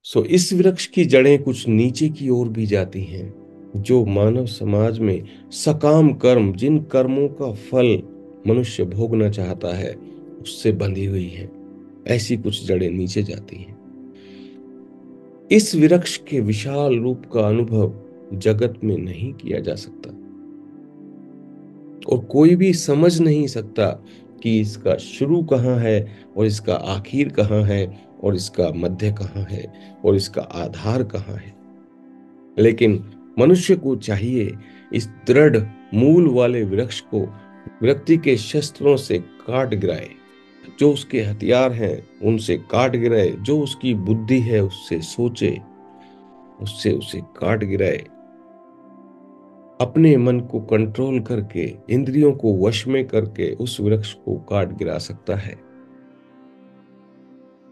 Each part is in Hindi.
इस वृक्ष की जड़ें कुछ नीचे की ओर भी जाती हैं, जो मानव समाज में सकाम कर्म, जिन कर्मों का फल मनुष्य भोगना चाहता है, उससे बंधी हुई है। ऐसी कुछ जड़ें नीचे जाती हैं। इस वृक्ष के विशाल रूप का अनुभव जगत में नहीं किया जा सकता, और कोई भी समझ नहीं सकता कि इसका शुरू कहाँ है और इसका आखिर कहाँ है, और इसका मध्य कहाँ है, और इसका आधार कहाँ है। लेकिन मनुष्य को चाहिए इस दृढ़ मूल वाले वृक्ष को व्यक्ति के शस्त्रों से काट गिराए, जो उसके हथियार हैं उनसे काट गिराए, जो उसकी बुद्धि है उससे सोचे, उससे उसे काट गिराए। अपने मन को कंट्रोल करके, इंद्रियों को वश में करके उस वृक्ष को काट गिरा सकता है।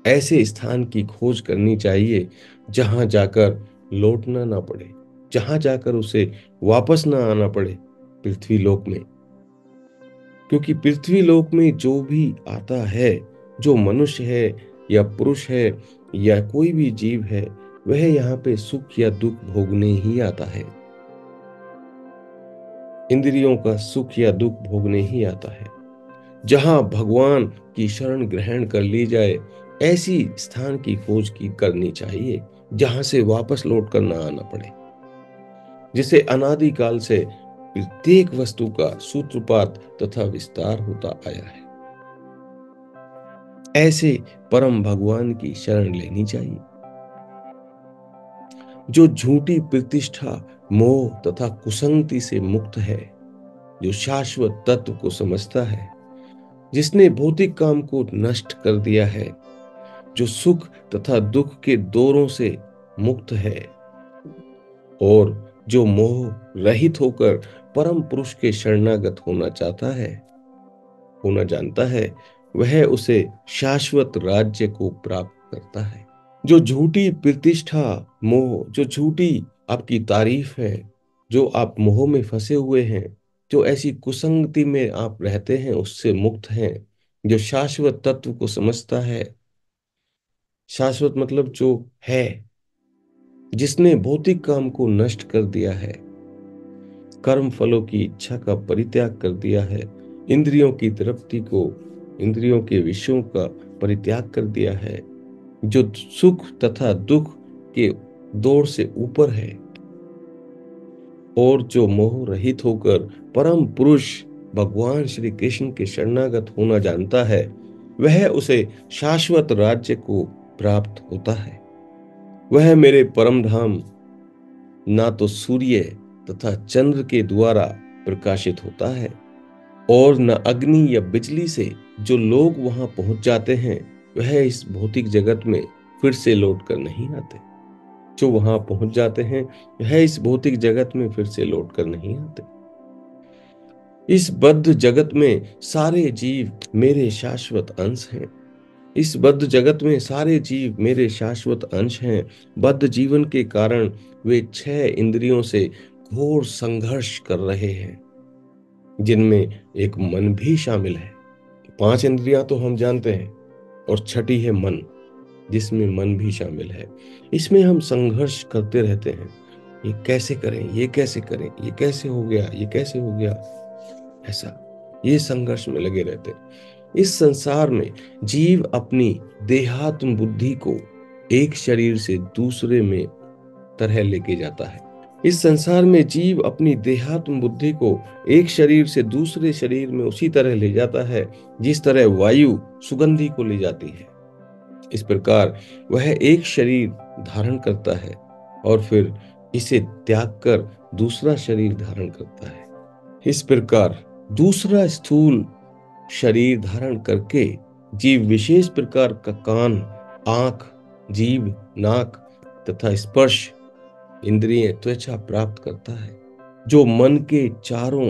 ऐसे स्थान की खोज करनी चाहिए जहां जाकर लौटना ना पड़े, जहां जाकर उसे वापस ना आना पड़े पृथ्वी लोक में। क्योंकि पृथ्वी लोक में जो भी आता है, जो मनुष्य है या पुरुष है या कोई भी जीव है, वह यहाँ पे सुख या दुख भोगने ही आता है। इंद्रियों का सुख या दुख भोगने ही आता है। जहां भगवान की शरण ग्रहण कर ली जाए, ऐसी स्थान की खोज की करनी चाहिए जहां से वापस लौट कर ना आना पड़े। जिसे अनादिकाल से प्रत्येक वस्तु का सूत्रपात तथा विस्तार होता आया है। ऐसे परम भगवान की शरण लेनी चाहिए, जो झूठी प्रतिष्ठा, मोह तथा कुसंगति से मुक्त है, जो शाश्वत तत्व को समझता है, जिसने भौतिक काम को नष्ट कर दिया है, जो सुख तथा दुख के दौरों से मुक्त है, और जो मोह रहित होकर परम पुरुष के शरणागत होना चाहता है, होना जानता है, वह उसे शाश्वत राज्य को प्राप्त करता है। जो झूठी प्रतिष्ठा, मोह, जो झूठी आपकी तारीफ है, जो आप मोह में फंसे हुए हैं, जो ऐसी कुसंगति में आप रहते हैं, उससे मुक्त हैं, जो शाश्वत तत्व को समझता है। शाश्वत मतलब जो है, जिसने भौतिक काम को नष्ट कर दिया है, कर्म फलों की इच्छा का परित्याग कर दिया है, इंद्रियों की तृप्ति को, इंद्रियों के विषयों का परित्याग कर दिया है, जो सुख तथा दुख के दौर से ऊपर है, और जो मोह रहित होकर परम पुरुष भगवान श्री कृष्ण के शरणागत होना जानता है, वह उसे शाश्वत राज्य को प्राप्त होता है। वह मेरे परम धाम ना तो सूर्य तथा चंद्र के द्वारा प्रकाशित होता है, और न अग्नि या बिजली से जो लोग वहां पहुंच जाते हैं, वह इस भौतिक जगत में फिर से लौट कर नहीं आते। जो वहां पहुंच जाते हैं, वह इस भौतिक जगत में फिर से लौट कर नहीं आते। इस बद्ध जगत में सारे जीव मेरे शाश्वत अंश हैं। इस बद्ध जगत में सारे जीव मेरे शाश्वत अंश हैं। बद्ध जीवन के कारण वे 6 इंद्रियों से घोर संघर्ष कर रहे हैं, जिनमें एक मन भी शामिल है। 5 इंद्रियां तो हम जानते हैं, और छठी है मन, जिसमें मन भी शामिल है। इसमें हम संघर्ष करते रहते हैं, ये कैसे करें, ये कैसे करें, ये कैसे हो गया, ये कैसे हो गया, ऐसा ये संघर्ष में लगे रहते हैं। इस संसार में जीव अपनी देहात्म बुद्धि को एक शरीर से दूसरे में तरह लेके जाता है। इस संसार में जीव अपनी देहात्म बुद्धि को एक शरीर से दूसरे शरीर में उसी तरह ले जाता है, जिस तरह वायु सुगंधि को ले जाती है। इस प्रकार वह एक शरीर धारण करता है, और फिर इसे त्याग कर दूसरा शरीर धारण करता है। इस प्रकार दूसरा स्थूल शरीर धारण करके जीव विशेष प्रकार का कान, आंख, जीभ, नाक तथा स्पर्श इंद्रिय त्वचा प्राप्त करता है, जो मन के चारों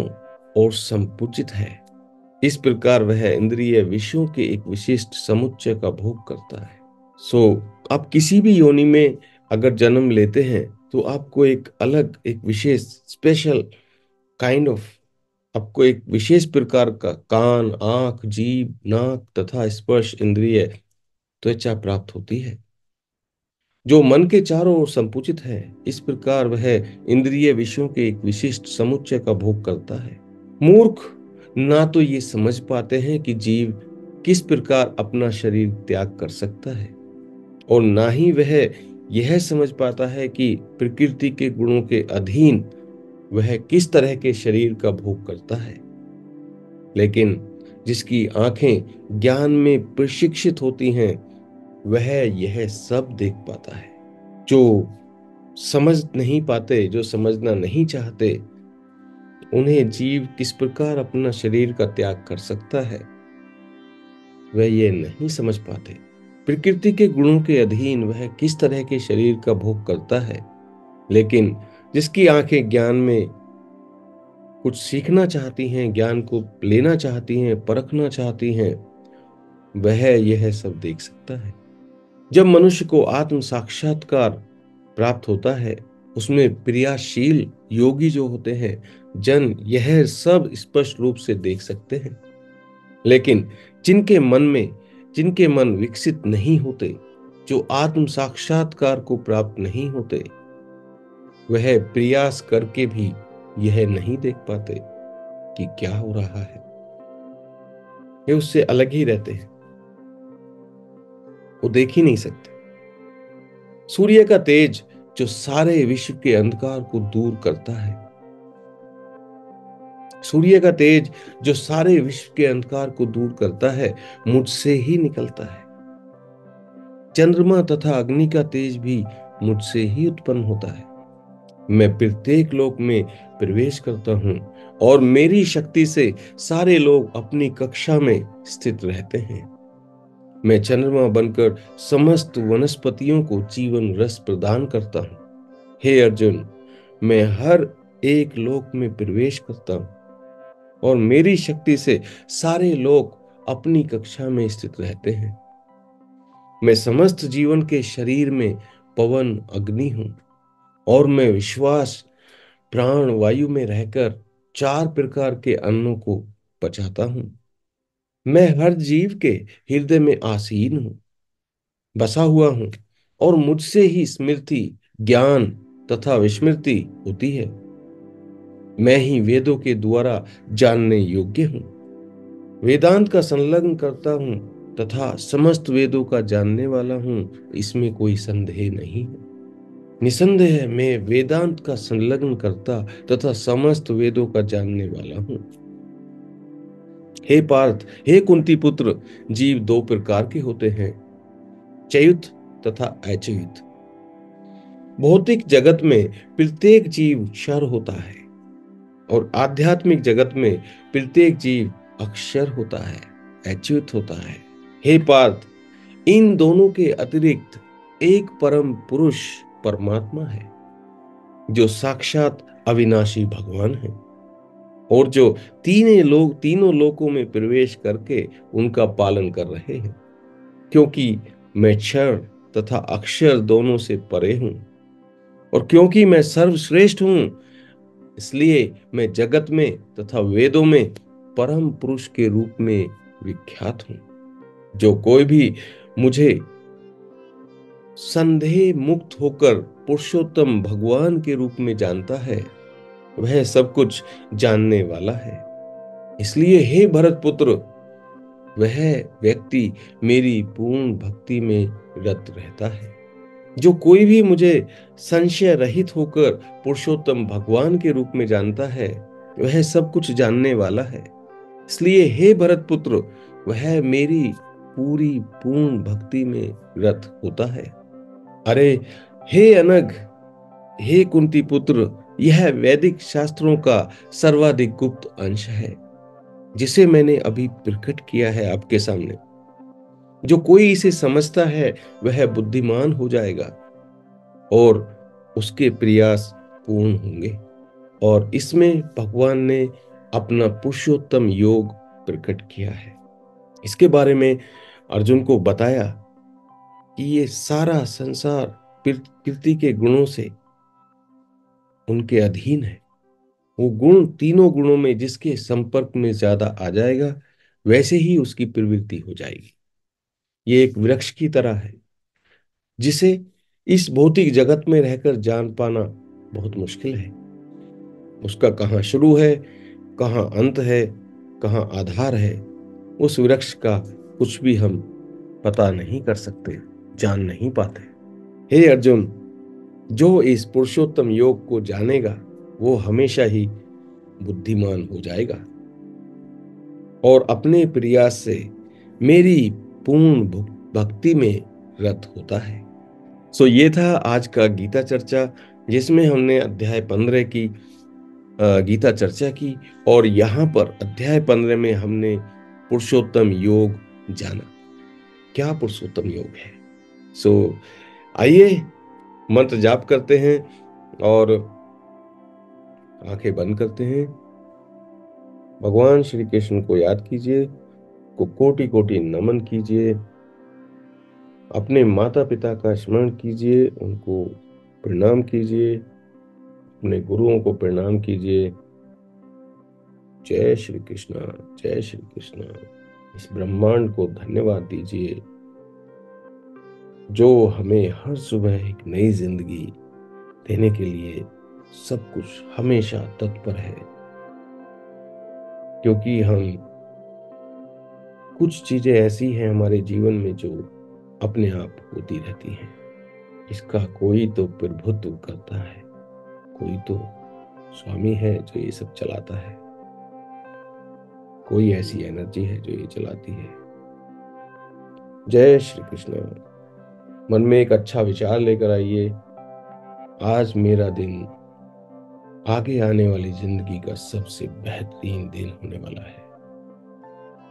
ओर संकुचित है। इस प्रकार वह इंद्रिय विषयों के एक विशिष्ट समुच्चय का भोग करता है। आप किसी भी योनि में अगर जन्म लेते हैं, तो आपको एक अलग, एक विशेष स्पेशल काइंड ऑफ, आपको एक विशेष प्रकार का कान, आंख, जीभ, नाक तथा स्पर्श इंद्रिय त्वचा प्राप्त होती है। जो मन के चारों ओर संकुचित है। इस प्रकार वह इंद्रिय विषयों के एक विशिष्ट समुच्चय का भोग करता है। मूर्ख ना तो ये समझ पाते हैं कि जीव किस प्रकार अपना शरीर त्याग कर सकता है, और ना ही वह यह समझ पाता है कि प्रकृति के गुणों के अधीन वह किस तरह के शरीर का भोग करता है। लेकिन जिसकी आंखें ज्ञान में प्रशिक्षित होती हैं, वह यह सब देख पाता है। जो समझ नहीं पाते, जो समझना नहीं चाहते, उन्हें जीव किस प्रकार अपना शरीर का त्याग कर सकता है, वह ये नहीं समझ पाते। प्रकृति के गुणों के अधीन वह किस तरह के शरीर का भोग करता है। लेकिन जिसकी आंखें ज्ञान में कुछ सीखना चाहती हैं, ज्ञान को लेना चाहती हैं, परखना चाहती हैं, वह यह सब देख सकता है। जब मनुष्य को आत्म साक्षात्कार प्राप्त होता है, उसमें क्रियाशील योगी जो होते हैं जन यह सब स्पष्ट रूप से देख सकते हैं। लेकिन जिनके मन विकसित नहीं होते, जो आत्म साक्षात्कार को प्राप्त नहीं होते, वह प्रयास करके भी यह नहीं देख पाते कि क्या हो रहा है। ये उससे अलग ही रहते हैं, वो देख ही नहीं सकते। सूर्य का तेज जो सारे विश्व के अंधकार को दूर करता है, सूर्य का तेज जो सारे विश्व के अंधकार को दूर करता है, मुझसे ही निकलता है। चंद्रमा तथा अग्नि का तेज भी मुझसे ही उत्पन्न होता है। मैं प्रत्येक लोक में प्रवेश करता हूं, और मेरी शक्ति से सारे लोग अपनी कक्षा में स्थित रहते हैं। मैं चंद्रमा बनकर समस्त वनस्पतियों को जीवन रस प्रदान करता हूं। हे अर्जुन, मैं हर एक लोक में प्रवेश करता हूं, और मेरी शक्ति से सारे लोग अपनी कक्षा में स्थित रहते हैं। मैं समस्त जीवन के शरीर में पवन अग्नि हूं, और मैं विश्वास प्राण वायु में रहकर चार प्रकार के अन्नों को पचाता हूं। मैं हर जीव के हृदय में आसीन हूं, बसा हुआ हूं, और मुझसे ही स्मृति, ज्ञान तथा विस्मृति होती है। मैं ही वेदों के द्वारा जानने योग्य हूं, वेदांत का संलग्न करता हूं तथा समस्त वेदों का जानने वाला हूं, इसमें कोई संदेह नहीं है। निसंदेह मैं वेदांत का संलग्न करता तथा समस्त वेदों का जानने वाला हूं। हे पार्थ, हे कुंती पुत्र, जीव दो प्रकार के होते हैं, च्युत तथा अच्युत। भौतिक जगत में प्रत्येक जीव क्षर होता है, और आध्यात्मिक जगत में प्रत्येक जीव अक्षर होता है, अच्युत होता है। हे पार्थ, इन दोनों के अतिरिक्त एक परम पुरुष परमात्मा है, जो साक्षात अविनाशी भगवान है, और जो तीनों लोकों में प्रवेश करके उनका पालन कर रहे हैं। क्योंकि मैं क्षर तथा अक्षर दोनों से परे हूं, और क्योंकि मैं सर्वश्रेष्ठ हूं, इसलिए मैं जगत में तथा वेदों में परम पुरुष के रूप में विख्यात हूं। जो कोई भी मुझे संदेह मुक्त होकर पुरुषोत्तम भगवान के रूप में जानता है, वह सब कुछ जानने वाला है। इसलिए हे भरत पुत्र, वह व्यक्ति मेरी पूर्ण भक्ति में रत रहता है। जो कोई भी मुझे संशय रहित होकर पुरुषोत्तम भगवान के रूप में जानता है, वह सब कुछ जानने वाला है। इसलिए हे भरत पुत्र, वह मेरी पूरी पूर्ण भक्ति में रत होता है। अरे हे अनघ, हे कुंती पुत्र, यह वैदिक शास्त्रों का सर्वाधिक गुप्त अंश है, जिसे मैंने अभी प्रकट किया है आपके सामने। जो कोई इसे समझता है, वह बुद्धिमान हो जाएगा, और उसके प्रयास पूर्ण होंगे। और इसमें भगवान ने अपना पुरुषोत्तम योग प्रकट किया है। इसके बारे में अर्जुन को बताया कि ये सारा संसार प्रकृति के गुणों से उनके अधीन है। वो गुण, तीनों गुणों में जिसके संपर्क में ज्यादा आ जाएगा, वैसे ही उसकी प्रवृत्ति हो जाएगी। ये एक वृक्ष की तरह है, जिसे इस भौतिक जगत में रहकर जान पाना बहुत मुश्किल है। उसका कहाँ शुरू है, कहाँ अंत है, कहाँ आधार है, उस वृक्ष का कुछ भी हम पता नहीं कर सकते, जान नहीं पाते। हे अर्जुन, जो इस पुरुषोत्तम योग को जानेगा वो हमेशा ही बुद्धिमान हो जाएगा और अपने प्रयास से मेरी पूर्ण भक्ति में रत होता है। ये था आज का गीता चर्चा, जिसमें हमने अध्याय 15 की गीता चर्चा की और यहाँ पर अध्याय 15 में हमने पुरुषोत्तम योग जाना। क्या पुरुषोत्तम योग है? सो आइए मंत्र जाप करते हैं और आंखें बंद करते हैं। भगवान श्री कृष्ण को याद कीजिए, को कोटि कोटि नमन कीजिए, अपने माता पिता का स्मरण कीजिए, उनको प्रणाम कीजिए, अपने गुरुओं को प्रणाम कीजिए। जय श्री कृष्ण, जय श्री कृष्ण। इस ब्रह्मांड को धन्यवाद दीजिए जो हमें हर सुबह एक नई जिंदगी देने के लिए सब कुछ हमेशा तत्पर है, क्योंकि हम कुछ चीजें ऐसी हैं हमारे जीवन में जो अपने आप होती रहती हैं। इसका कोई तो प्रभुत्व करता है, कोई तो स्वामी है जो ये सब चलाता है, कोई ऐसी एनर्जी है जो ये चलाती है। जय श्री कृष्ण। मन में एक अच्छा विचार लेकर आइए, आज मेरा दिन आगे आने वाली जिंदगी का सबसे बेहतरीन दिन होने वाला है।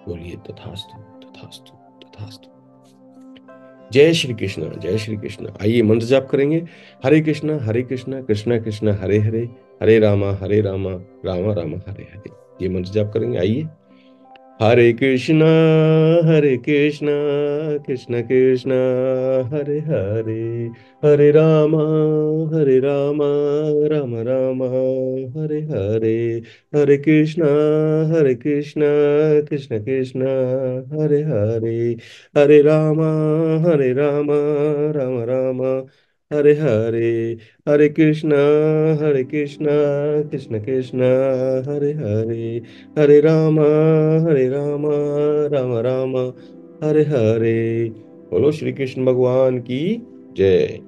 बोलिए तथास्तु, तथास्तु, तथास्तु। जय श्री कृष्ण, जय श्री कृष्ण। आइए मंत्र जाप करेंगे। हरे कृष्ण कृष्ण कृष्ण हरे हरे, हरे रामा रामा रामा हरे हरे। ये मंत्र जाप करेंगे। आइए। हरे कृष्ण कृष्ण कृष्ण हरे हरे, हरे रामा राम राम हरे हरे, हरे कृष्ण कृष्ण कृष्ण हरे हरे, हरे राम राम राम हरे हरे, हरे कृष्ण कृष्ण कृष्ण हरे हरे, हरे राम राम राम हरे हरे। बोलो श्री कृष्ण भगवान की जय।